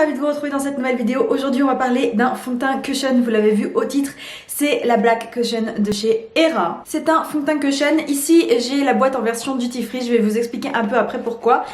ravie de vous retrouver dans cette nouvelle vidéo. Aujourd'hui on va parler d'un fond de teint cushion, vous l'avez vu au titre, c'est la Black Cushion de chez Era. C'est un fond de teint cushion, ici j'ai la boîte en version duty free, je vais vous expliquer un peu après pourquoi.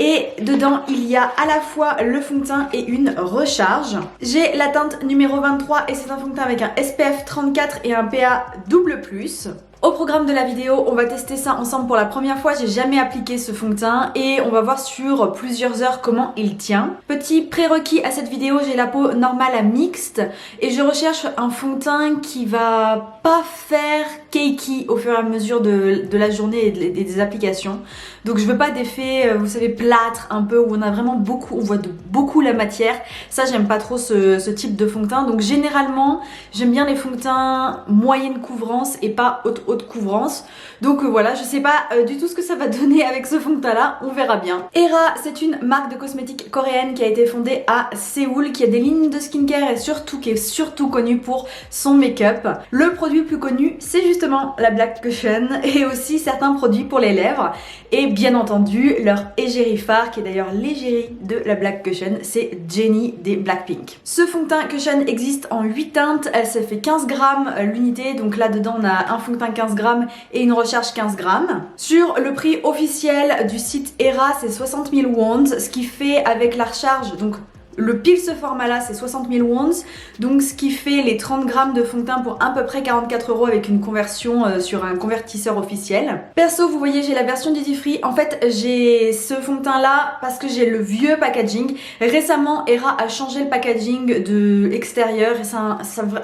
Et dedans il y a à la fois le fond de teint et une recharge. J'ai la teinte numéro 23 et c'est un fond de teint avec un SPF 34 et un PA double plus. Au programme de la vidéo, on va tester ça ensemble pour la première fois. J'ai jamais appliqué ce fond de teint et on va voir sur plusieurs heures comment il tient. Petit prérequis à cette vidéo, j'ai la peau normale à mixte et je recherche un fond de teint qui va pas faire cakey au fur et à mesure de la journée et des applications. Donc je veux pas d'effet, vous savez, plâtre un peu où on a vraiment beaucoup, on voit beaucoup la matière. Ça j'aime pas trop ce type de fond de teint. Donc généralement j'aime bien les fonds de teint moyenne couvrance et pas haute couvrance. Donc voilà, je sais pas du tout ce que ça va donner avec ce fond de teint là, on verra bien. Era, c'est une marque de cosmétiques coréenne qui a été fondée à Séoul, qui a des lignes de skincare et qui est surtout connue pour son make-up. Le produit le plus connu, c'est justement la Black Cushion et aussi certains produits pour les lèvres. Et bien entendu, leur égérie phare, qui est d'ailleurs l'égérie de la Black Cushion, c'est Jennie des Blackpink. Ce fond de teint Cushion existe en 8 teintes, ça fait 15 grammes l'unité, donc là dedans on a un fond de teint 15 grammes et une recharge 15 grammes. Sur le prix officiel du site Era, c'est 60 000 wons, ce qui fait avec la recharge, donc le pile ce format là c'est 60 000 wons, donc ce qui fait les 30 grammes de fond de teint pour à peu près 44 € avec une conversion sur un convertisseur officiel. Perso, vous voyez, j'ai la version duty free. En fait j'ai ce fond de teint là parce que j'ai le vieux packaging. Récemment Era a changé le packaging de extérieur et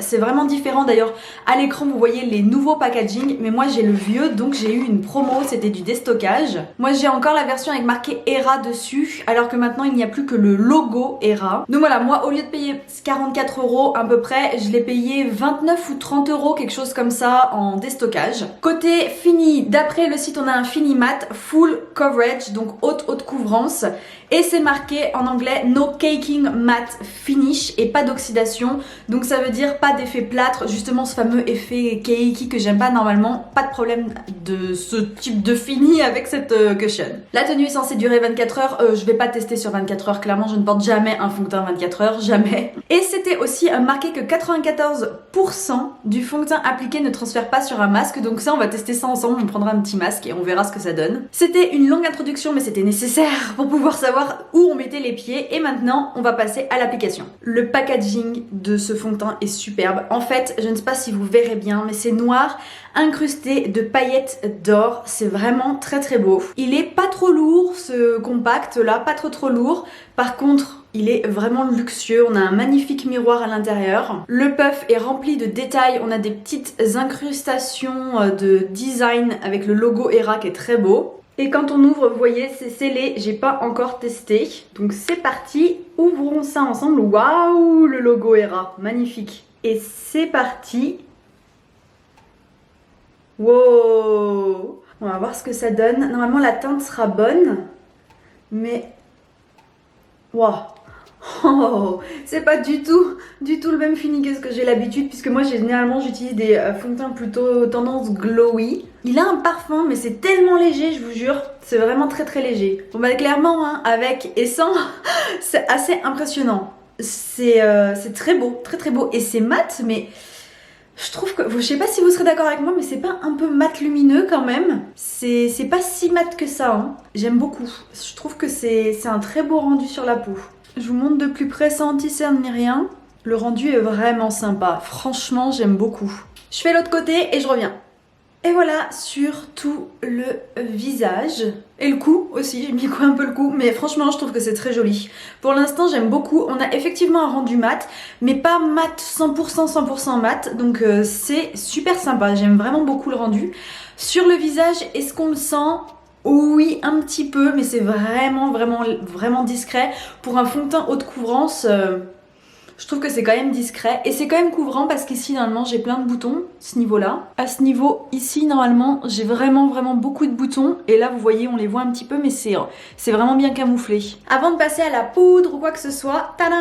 c'est vraiment différent. D'ailleurs à l'écran vous voyez les nouveaux packaging, mais moi j'ai le vieux, donc j'ai eu une promo, c'était du déstockage. Moi j'ai encore la version avec marqué Era dessus, alors que maintenant il n'y a plus que le logo Era. Donc voilà, moi au lieu de payer 44 € à peu près, je l'ai payé 29 ou 30 €, quelque chose comme ça en déstockage. Côté fini, d'après le site on a un fini mat full coverage, donc haute couvrance, et c'est marqué en anglais no caking matte finish et pas d'oxydation, donc ça veut dire pas d'effet plâtre, justement ce fameux effet cakey que j'aime pas normalement. Pas de problème de ce type de fini avec cette cushion. La tenue est censée durer 24 heures, je vais pas tester sur 24 heures, clairement je ne porte jamais un fond de teint 24 heures, jamais. Et c'était aussi marqué que 94% du fond de teint appliqué ne transfère pas sur un masque, donc ça on va tester ça ensemble, on prendra un petit masque et on verra ce que ça donne. C'était une longue introduction mais c'était nécessaire pour pouvoir savoir où on mettait les pieds, et maintenant on va passer à l'application. Le packaging de ce fond de teint est superbe. En fait, je ne sais pas si vous verrez bien, mais c'est noir incrusté de paillettes d'or, c'est vraiment très beau. Il est pas trop lourd ce compact là, pas trop lourd. Par contre, il est vraiment luxueux, on a un magnifique miroir à l'intérieur. Le puff est rempli de détails, on a des petites incrustations de design avec le logo Era qui est très beau. Et quand on ouvre, vous voyez, c'est scellé, j'ai pas encore testé. Donc c'est parti, ouvrons ça ensemble. Waouh, le logo Era, magnifique. Et c'est parti. Wow, on va voir ce que ça donne. Normalement la teinte sera bonne, mais waouh. Oh, c'est pas du tout le même fini que ce que j'ai l'habitude, puisque moi généralement j'utilise des fonds de teint plutôt tendance glowy. Il a un parfum mais c'est tellement léger, je vous jure, c'est vraiment très léger. Bon bah clairement hein, avec et sans c'est assez impressionnant. C'est très beau, très beau, et c'est mat, mais je trouve que, je sais pas si vous serez d'accord avec moi, mais c'est pas un peu mat lumineux quand même. C'est pas si mat que ça hein. J'aime beaucoup, je trouve que c'est un très beau rendu sur la peau. Je vous montre de plus près sans anti-cerne ni rien. Le rendu est vraiment sympa. Franchement, j'aime beaucoup. Je fais l'autre côté et je reviens. Et voilà sur tout le visage. Et le cou aussi, j'ai mis un peu le cou. Mais franchement, je trouve que c'est très joli. Pour l'instant, j'aime beaucoup. On a effectivement un rendu mat, mais pas mat 100% mat. Donc c'est super sympa. J'aime vraiment beaucoup le rendu. Sur le visage, est-ce qu'on le sent ? Oui, un petit peu, mais c'est vraiment discret. Pour un fond de teint haute couvrance, je trouve que c'est quand même discret. Et c'est quand même couvrant parce qu'ici, normalement, j'ai plein de boutons, ce niveau-là. À ce niveau, ici, normalement, j'ai vraiment beaucoup de boutons. Et là, vous voyez, on les voit un petit peu, mais c'est vraiment bien camouflé. Avant de passer à la poudre ou quoi que ce soit, tadam,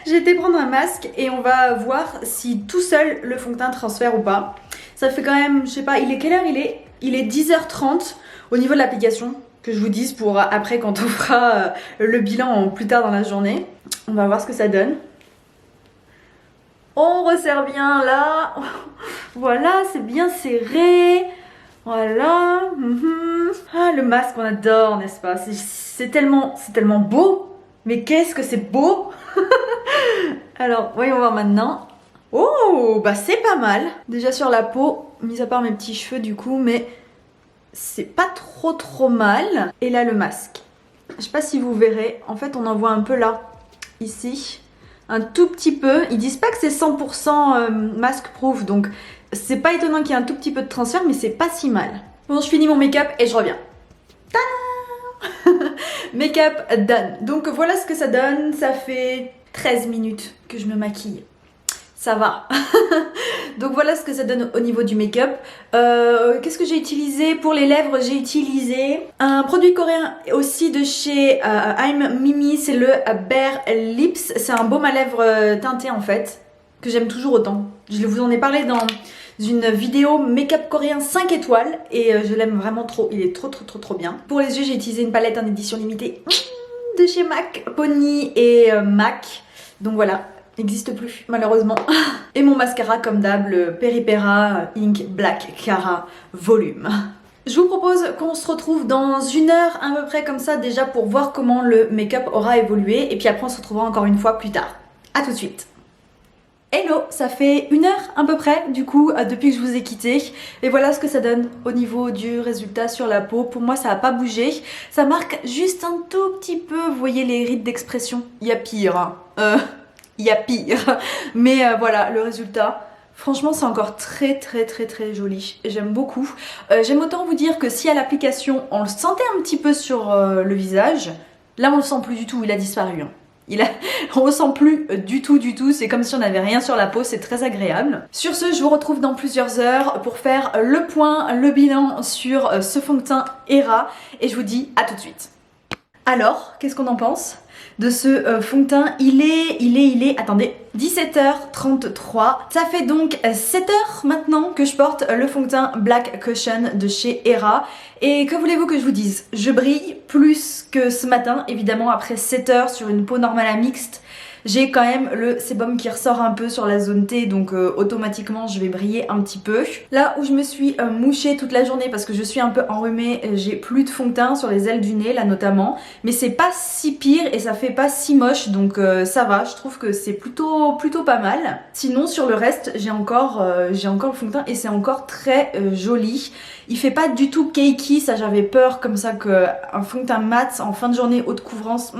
j'ai été prendre un masque et on va voir si tout seul, le fond de teint transfère ou pas. Ça fait quand même, je sais pas, il est quelle heure il est 10h30. Au niveau de l'application, que je vous dise pour après quand on fera le bilan plus tard dans la journée. On va voir ce que ça donne. On resserre bien là. Voilà, c'est bien serré. Voilà. Ah, le masque, on adore, n'est-ce pas? C'est tellement beau. Mais qu'est-ce que c'est beau. Alors, voyons voir maintenant. Oh, bah c'est pas mal. Déjà sur la peau, mis à part mes petits cheveux du coup, mais c'est pas trop mal. Et là, le masque. Je sais pas si vous verrez. En fait, on en voit un peu là, ici. Un tout petit peu. Ils disent pas que c'est 100% masque proof, donc c'est pas étonnant qu'il y ait un tout petit peu de transfert, mais c'est pas si mal. Bon, je finis mon make-up et je reviens. Make-up done. Donc voilà ce que ça donne. Ça fait 13 minutes que je me maquille. Ça va. Donc voilà ce que ça donne au niveau du make-up. Qu'est-ce que j'ai utilisé pour les lèvres? J'ai utilisé un produit coréen aussi de chez I'm Mimi. C'est le Bare Lips. C'est un baume à lèvres teinté en fait, que j'aime toujours autant. Je vous en ai parlé dans une vidéo make-up coréen 5 étoiles et je l'aime vraiment trop. Il est trop bien. Pour les yeux, j'ai utilisé une palette en édition limitée de chez MAC, Pony et MAC. Donc voilà. N'existe plus malheureusement. Et mon mascara comme d'hab, le Peripera Ink Black Cara Volume. Je vous propose qu'on se retrouve dans 1 heure à peu près comme ça déjà pour voir comment le make-up aura évolué et puis après on se retrouvera encore une fois plus tard. A tout de suite. Hello, ça fait 1 heure à peu près du coup depuis que je vous ai quitté et voilà ce que ça donne au niveau du résultat sur la peau. Pour moi ça n'a pas bougé, ça marque juste un tout petit peu, vous voyez les rides d'expression, il y a pire hein. Il y a pire, mais voilà le résultat. Franchement c'est encore très joli, j'aime beaucoup. J'aime autant vous dire que si à l'application on le sentait un petit peu sur le visage, là on le sent plus du tout, il a disparu. Hein. On le sent plus du tout, c'est comme si on n'avait rien sur la peau, c'est très agréable. Sur ce, je vous retrouve dans plusieurs heures pour faire le point, le bilan sur ce fond de teint Hera et je vous dis à tout de suite. Alors, qu'est-ce qu'on en pense de ce fond de teint? Il est, attendez, 17h33. Ça fait donc 7 heures maintenant que je porte le fond de teint Black Cushion de chez Hera. Et que voulez-vous que je vous dise? Je brille plus que ce matin, évidemment après 7 heures sur une peau normale à mixte. J'ai quand même le sébum qui ressort un peu sur la zone T, donc automatiquement je vais briller un petit peu. Là où je me suis mouchée toute la journée parce que je suis un peu enrhumée, j'ai plus de fond de teint sur les ailes du nez là notamment, mais c'est pas si pire et ça fait pas si moche, donc ça va, je trouve que c'est plutôt pas mal. Sinon sur le reste j'ai encore le fond de teint et c'est encore très joli. Il fait pas du tout cakey, ça j'avais peur comme ça qu'un fond de teint mat en fin de journée haute couvrance,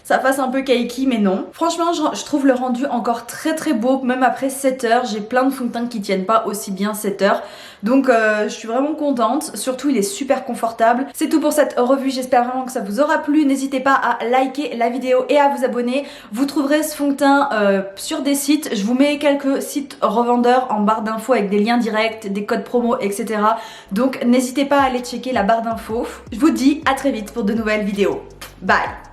ça fasse un peu cakey, mais non. Franchement, je trouve le rendu encore très beau, même après 7 heures. J'ai plein de fonds de teint qui tiennent pas aussi bien 7 heures. Donc je suis vraiment contente. Surtout, il est super confortable. C'est tout pour cette revue. J'espère vraiment que ça vous aura plu. N'hésitez pas à liker la vidéo et à vous abonner. Vous trouverez ce fond de teint sur des sites. Je vous mets quelques sites revendeurs en barre d'infos avec des liens directs, des codes promo, etc. Donc n'hésitez pas à aller checker la barre d'infos. Je vous dis à très vite pour de nouvelles vidéos. Bye!